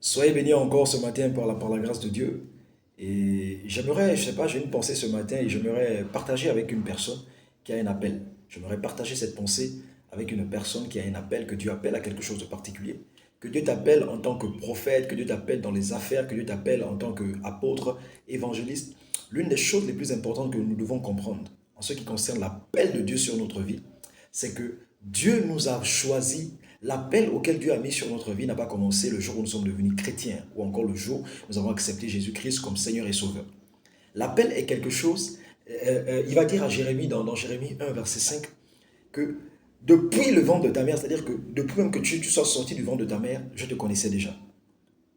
Soyez bénis encore ce matin par la grâce de Dieu. Et j'aimerais, je sais pas, j'ai une pensée ce matin et j'aimerais partager avec une personne qui a un appel. J'aimerais partager cette pensée avec une personne qui a un appel, que Dieu appelle à quelque chose de particulier. Que Dieu t'appelle en tant que prophète, que Dieu t'appelle dans les affaires, que Dieu t'appelle en tant qu'apôtre, évangéliste. L'une des choses les plus importantes que nous devons comprendre en ce qui concerne l'appel de Dieu sur notre vie, c'est que Dieu nous a choisis. L'appel auquel Dieu a mis sur notre vie n'a pas commencé le jour où nous sommes devenus chrétiens ou encore le jour où nous avons accepté Jésus-Christ comme Seigneur et Sauveur. L'appel est quelque chose, il va dire à Jérémie, dans Jérémie 1, verset 5, que depuis le ventre de ta mère, c'est-à-dire que depuis même que tu sois sorti du ventre de ta mère, je te connaissais déjà.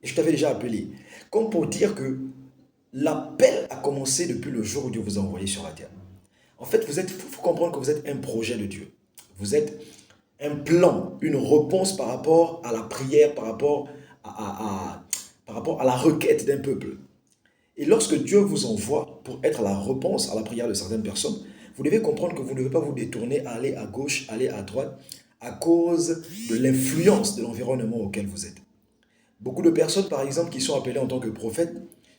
Et je t'avais déjà appelé. Comme pour dire que l'appel a commencé depuis le jour où Dieu vous a envoyé sur la terre. En fait, faut comprendre que vous êtes un projet de Dieu. Vous êtes un plan, une réponse par rapport à la prière, par rapport à la requête d'un peuple. Et lorsque Dieu vous envoie pour être la réponse à la prière de certaines personnes, vous devez comprendre que vous ne devez pas vous détourner, aller à gauche, aller à droite, à cause de l'influence de l'environnement auquel vous êtes. Beaucoup de personnes, par exemple, qui sont appelées en tant que prophète,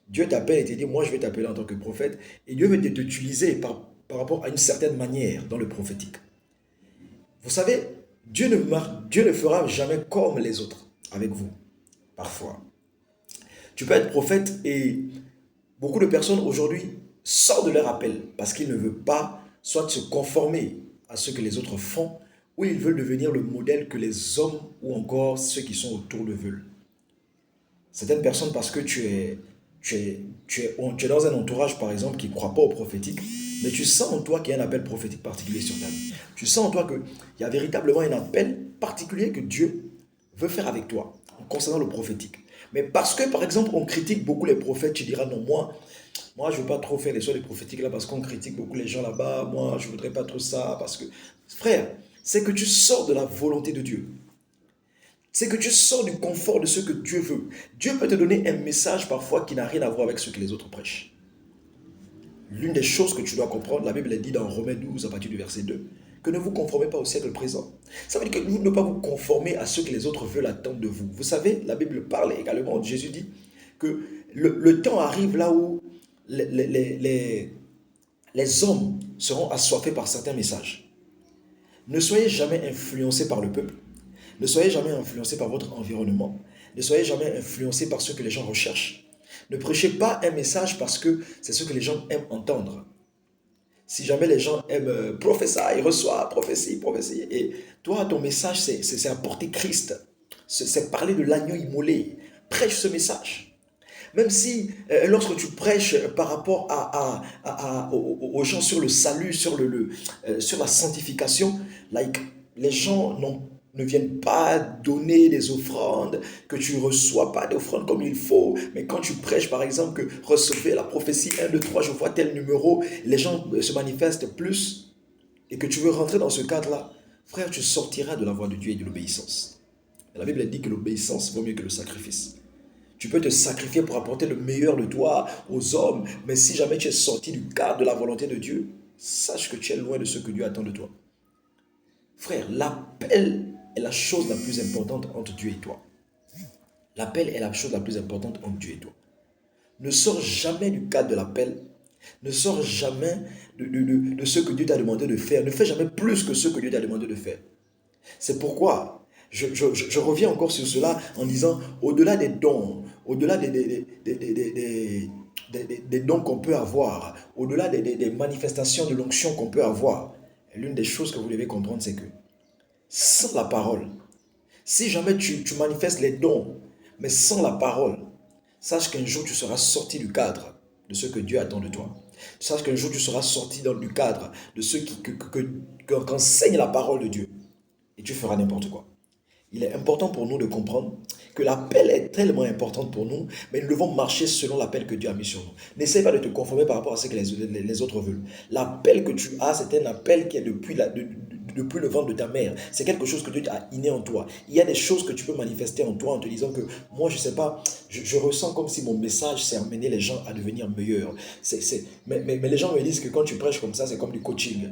Dieu t'appelle et te dit, moi je vais t'appeler en tant que prophète, et Dieu veut t'utiliser par rapport à une certaine manière dans le prophétique. Vous savez, Dieu ne fera jamais comme les autres avec vous, parfois. Tu peux être prophète et beaucoup de personnes aujourd'hui sortent de leur appel parce qu'ils ne veulent pas soit se conformer à ce que les autres font ou ils veulent devenir le modèle que les hommes ou encore ceux qui sont autour de veulent. Certaines personnes, parce que tu es dans un entourage, par exemple, qui ne croit pas au prophétique, mais tu sens en toi qu'il y a un appel prophétique particulier sur ta vie. Tu sens en toi qu'il y a véritablement un appel particulier que Dieu veut faire avec toi, concernant le prophétique. Mais parce que, par exemple, on critique beaucoup les prophètes, tu diras, non, moi je ne veux pas trop faire les choses des prophétiques là, parce qu'on critique beaucoup les gens là-bas, moi, je ne voudrais pas trop ça, parce que, frère, c'est que tu sors de la volonté de Dieu. C'est que tu sors du confort de ce que Dieu veut. Dieu peut te donner un message parfois qui n'a rien à voir avec ce que les autres prêchent. L'une des choses que tu dois comprendre, la Bible dit dans Romains 12 à partir du verset 2, que ne vous conformez pas au siècle présent. Ça veut dire que vous ne pas vous conformer à ce que les autres veulent attendre de vous. Vous savez, la Bible parle également, Jésus dit que le temps arrive là où les hommes seront assoiffés par certains messages. Ne soyez jamais influencés par le peuple. Ne soyez jamais influencé par votre environnement. Ne soyez jamais influencé par ce que les gens recherchent. Ne prêchez pas un message parce que c'est ce que les gens aiment entendre. Si jamais les gens aiment prophétie, reçoit prophétie, prophétie, et toi, ton message, c'est apporter Christ. C'est parler de l'agneau immolé. Prêche ce message. Même si, lorsque tu prêches par rapport aux gens sur le salut, sur la sanctification, like, les gens ne viennent pas donner des offrandes, que tu ne reçois pas d'offrandes comme il faut. Mais quand tu prêches, par exemple, que recevez la prophétie 1, 2, 3, je vois tel numéro, les gens se manifestent plus, et que tu veux rentrer dans ce cadre-là, frère, tu sortiras de la voie de Dieu et de l'obéissance. La Bible dit que l'obéissance vaut mieux que le sacrifice. Tu peux te sacrifier pour apporter le meilleur de toi aux hommes, mais si jamais tu es sorti du cadre de la volonté de Dieu, sache que tu es loin de ce que Dieu attend de toi. Frère, l'appel est la chose la plus importante entre Dieu et toi. L'appel est la chose la plus importante entre Dieu et toi. Ne sors jamais du cadre de l'appel. Ne sors jamais de ce que Dieu t'a demandé de faire. Ne fais jamais plus que ce que Dieu t'a demandé de faire. C'est pourquoi je reviens encore sur cela en disant, au-delà des dons, au-delà des dons qu'on peut avoir, au-delà des manifestations de l'onction qu'on peut avoir, l'une des choses que vous devez comprendre, c'est que sans la parole, si jamais tu manifestes les dons, mais sans la parole, sache qu'un jour tu seras sorti du cadre de ce que Dieu attend de toi. Sache qu'un jour tu seras sorti du cadre de ce qu'enseigne la parole de Dieu. Et tu feras n'importe quoi. Il est important pour nous de comprendre que l'appel est tellement important pour nous, mais nous devons marcher selon l'appel que Dieu a mis sur nous. N'essaie pas de te conformer par rapport à ce que les autres veulent. L'appel que tu as, c'est un appel qui est depuis le ventre de ta mère. C'est quelque chose que Dieu a inné en toi. Il y a des choses que tu peux manifester en toi en te disant que moi, je ne sais pas, je ressens comme si mon message, c'est amener les gens à devenir meilleurs. Mais les gens me disent que quand tu prêches comme ça, c'est comme du coaching.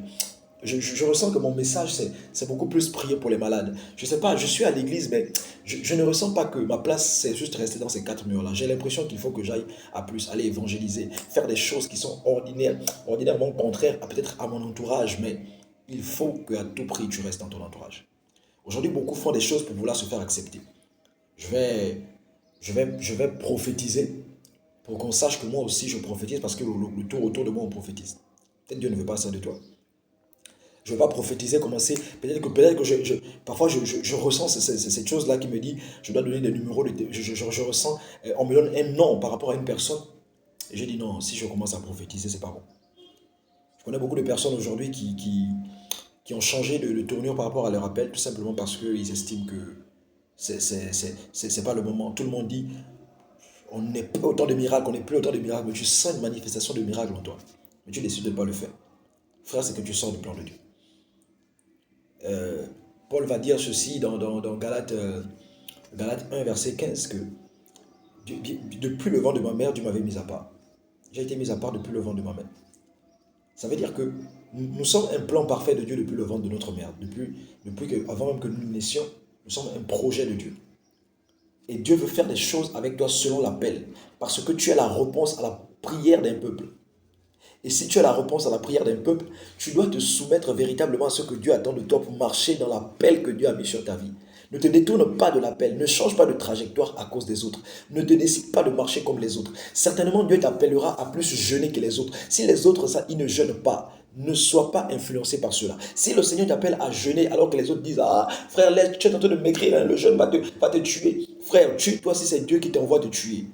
je ressens que mon message, c'est beaucoup plus prier pour les malades. Je ne sais pas, je suis à l'église, mais je ne ressens pas que ma place, c'est juste rester dans ces quatre murs-là. J'ai l'impression qu'il faut que j'aille à plus, aller évangéliser, faire des choses qui sont ordinaires, ordinairement contraires à peut-être à mon entourage, mais il faut qu'à tout prix, tu restes dans ton entourage. Aujourd'hui, beaucoup font des choses pour vouloir se faire accepter. Je vais, je vais prophétiser pour qu'on sache que moi aussi je prophétise parce que le tour autour de moi on prophétise. Peut-être Dieu ne veut pas ça de toi. Je ne vais pas prophétiser, commencer. Peut-être que parfois je ressens cette chose-là qui me dit, je dois donner des numéros, je ressens, on me donne un nom par rapport à une personne. Et j'ai dit non, si je commence à prophétiser, c'est pas bon. Je connais beaucoup de personnes aujourd'hui qui ont changé de tournure par rapport à leur appel, tout simplement parce qu'ils estiment que c'est pas le moment. Tout le monde dit, on n'est pas autant de miracles, on n'est plus autant de miracles, mais tu sens une manifestation de miracle en toi. Mais tu décides de ne pas le faire. Frère, c'est que tu sors du plan de Dieu. Euh, Paul va dire ceci dans Galates, Galates 1, verset 15, que depuis le vent de ma mère, Dieu m'avait mis à part. J'ai été mis à part depuis le vent de ma mère. Ça veut dire que nous sommes un plan parfait de Dieu depuis le vent de notre mère. Avant même que nous naissions, nous sommes un projet de Dieu. Et Dieu veut faire des choses avec toi selon l'appel. Parce que tu es la réponse à la prière d'un peuple. Et si tu as la réponse à la prière d'un peuple, tu dois te soumettre véritablement à ce que Dieu attend de toi pour marcher dans l'appel que Dieu a mis sur ta vie. Ne te détourne pas de l'appel, ne change pas de trajectoire à cause des autres. Ne te décide pas de marcher comme les autres. Certainement, Dieu t'appellera à plus jeûner que les autres. Si les autres, ça, ils ne jeûnent pas, ne sois pas influencé par cela. Si le Seigneur t'appelle à jeûner alors que les autres disent, ah frère, tu es en train de m'écrire, hein, le jeûne va te tuer. Frère, tue-toi si c'est Dieu qui t'envoie te tuer.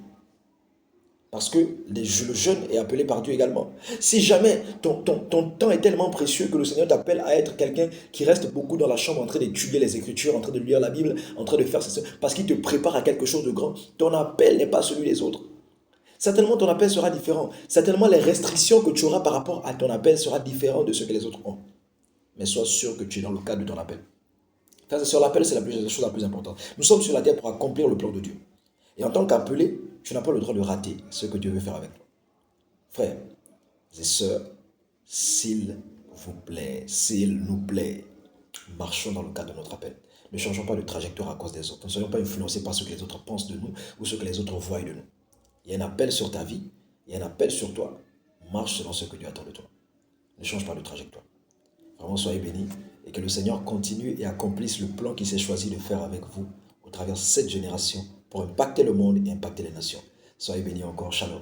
Parce que le jeûne est appelé par Dieu également. Si jamais ton temps est tellement précieux que le Seigneur t'appelle à être quelqu'un qui reste beaucoup dans la chambre en train d'étudier les Écritures, en train de lire la Bible, en train de faire ça, parce qu'il te prépare à quelque chose de grand, ton appel n'est pas celui des autres. Certainement ton appel sera différent. Certainement les restrictions que tu auras par rapport à ton appel sera différent de ce que les autres ont. Mais sois sûr que tu es dans le cadre de ton appel. Sur l'appel, c'est la chose la plus importante. Nous sommes sur la terre pour accomplir le plan de Dieu. Et en tant qu'appelé, tu n'as pas le droit de rater ce que Dieu veut faire avec toi. Frères et sœurs, s'il nous plaît, marchons dans le cadre de notre appel. Ne changeons pas de trajectoire à cause des autres. Ne soyons pas influencés par ce que les autres pensent de nous ou ce que les autres voient de nous. Il y a un appel sur ta vie, il y a un appel sur toi. Marche selon ce que Dieu attend de toi. Ne change pas de trajectoire. Vraiment, soyez bénis et que le Seigneur continue et accomplisse le plan qu'il s'est choisi de faire avec vous au travers de cette génération pour impacter le monde et impacter les nations. Soyez bénis encore. Shalom.